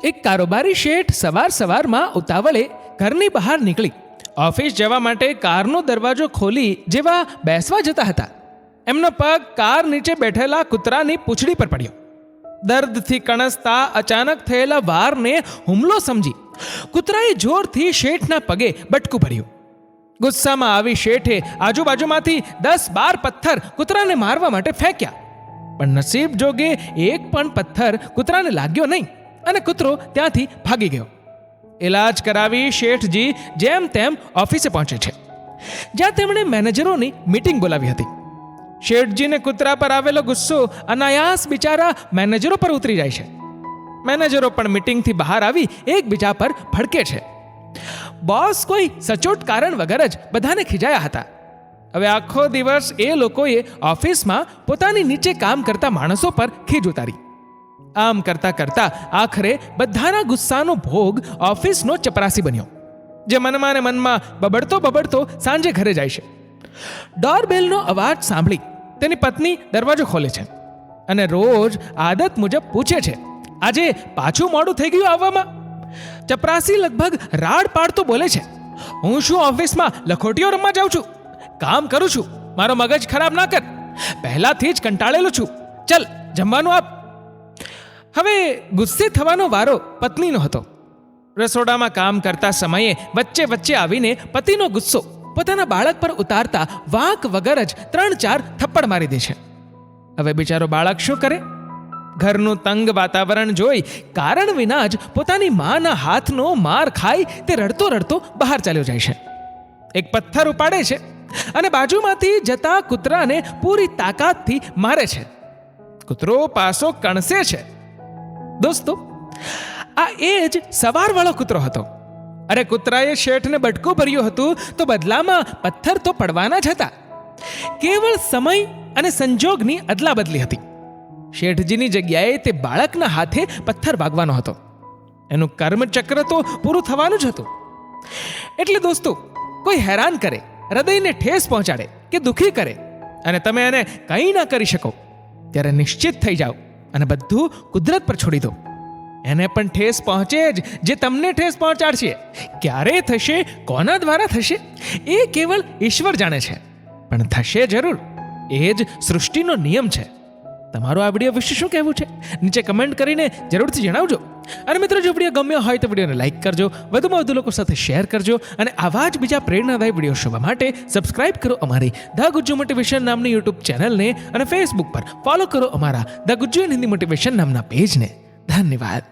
એક કારોબારી શેઠ સવારમાં ઉતાવળે ઘરની બહાર નીકળી ઓફિસ જવા માટે કારનો દરવાજો ખોલી જેવા બેસવા જતા હતા, એમનો પગ કાર નીચે બેઠેલા કૂતરાની પૂંછડી પર પડ્યો. દર્દથી કણસતા અચાનક થયેલા વારને હુમલો સમજી કૂતરાએ જોરથી શેઠના પગે બટકું ભર્યું. ગુસ્સામાં આવી શેઠે આજુબાજુમાંથી 10-12 પથ્થર કૂતરાને મારવા માટે ફેંક્યા, પણ નસીબ જોગે એક પણ પથ્થર કૂતરાને લાગ્યો નહીં અને કૂતરો ત્યાંથી ભાગી ગયો. ઇલાજ કરાવી શેઠજી જેમ તેમ ઓફિસે પહોંચે છે, જ્યાં તેમણે મેનેજરોની મીટિંગ બોલાવી હતી. શેઠજીને કૂતરા પર આવેલો ગુસ્સો અનાયાસ બિચારા મેનેજરો પર ઉતરી જાય છે. મેનેજરો પણ મીટિંગથી બહાર આવી એકબીજા પર ભડકે છે. બોસ કોઈ સચોટ કારણ વગર જ બધાને ખીજાયા હતા. હવે આખો દિવસ એ લોકોએ ઓફિસમાં પોતાની નીચે કામ કરતા માણસો પર ખીજ ઉતારી. આમ કરતા કરતા આખરે બધાના ગુસ્સાનો ભોગ ઓફિસનો ચપરાસી બન્યો, જે મનમાં ને મનમાં બબડતો સાંજે ઘરે જાય છે. ડોરબેલનો અવાજ સાંભળી તેની પત્ની દરવાજો ખોલે છે અને રોજ આદત મુજબ પૂછે છે, આજે પાછું મોડું થઈ ગયું આવવામાં? ચપરાસી લગભગ રાડ પાડતો બોલે છે, હું શું ઓફિસમાં લખોટીઓ રમવા જાઉં છું? કામ કરું છું, મારો મગજ ખરાબ ના કર. પહેલાથી જ કંટાળેલો છું, ચલ જમવાનું આપ. હવે ગુસ્સે થવાનો વારો પત્નીનો હતો. રસોડામાં કામ કરતા સમયે વચ્ચે આવીને પતિનો ગુસ્સો પોતાના બાળક પર ઉતારતા વાંક વગર જ 3-4 થપ્પડ મારી દે છે. હવે બિચારો બાળક શું કરે? ઘરનું તંગ વાતાવરણ જોઈ કારણ વિના જ પોતાની માના હાથનો માર ખાઈ તે રડતો બહાર ચાલ્યો જાય છે. એક પથ્થર ઉપાડે છે અને બાજુમાંથી જતા કૂતરાને પૂરી તાકાતથી મારે છે. કૂતરો પાસો કણસે છે. દોસ્તો, આ એ જ સવારવાળો કૂતરો હતો. અરે કૂતરાએ શેઠને બટકું ભર્યું હતું તો બદલામાં પથ્થર તો પડવાના જ હતા. કેવળ સમય અને સંજોગની અદલાબદલી હતી. શેઠજીની જગ્યાએ તે બાળકના હાથે પથ્થર વાગવાનો હતો. એનું કર્મચક્ર તો પૂરું થવાનું જ હતું. એટલે દોસ્તો, કોઈ હેરાન કરે, હૃદયને ઠેસ પહોંચાડે કે દુઃખી કરે અને તમે એને કંઈ ના કરી શકો, ત્યારે નિશ્ચિત થઈ જાઓ અને બધું કુદરત પર છોડી દો. એને પણ ઠેસ પહોંચે જ જે તમને ઠેસ પહોંચાડશે. ક્યારે થશે, કોના દ્વારા થશે, એ કેવળ ઈશ્વર જાણે છે, પણ થશે જરૂર. એ જ સૃષ્ટિનો નિયમ છે. તમારું આ વિડીયો વિશે શું કહેવું છે? નીચે કમેન્ટ કરીને જરૂરથી જણાવજો. અને મિત્રો, જો વિડીયો ગમ્યો હોય તો વિડીયોને લાઇક કરજો, વધુમાં વધુ લોકો સાથે શેર કરજો અને આવા જ બીજા પ્રેરણાદાયી વિડીયો જોવા માટે સબસ્ક્રાઇબ કરો અમારી ધ ગુજ્જુ મોટિવેશન નામની યુટ્યુબ ચેનલને અને ફેસબુક પર ફોલો કરો અમારા the Gujju in Hindi motivation નામના પેજને. ધન્યવાદ.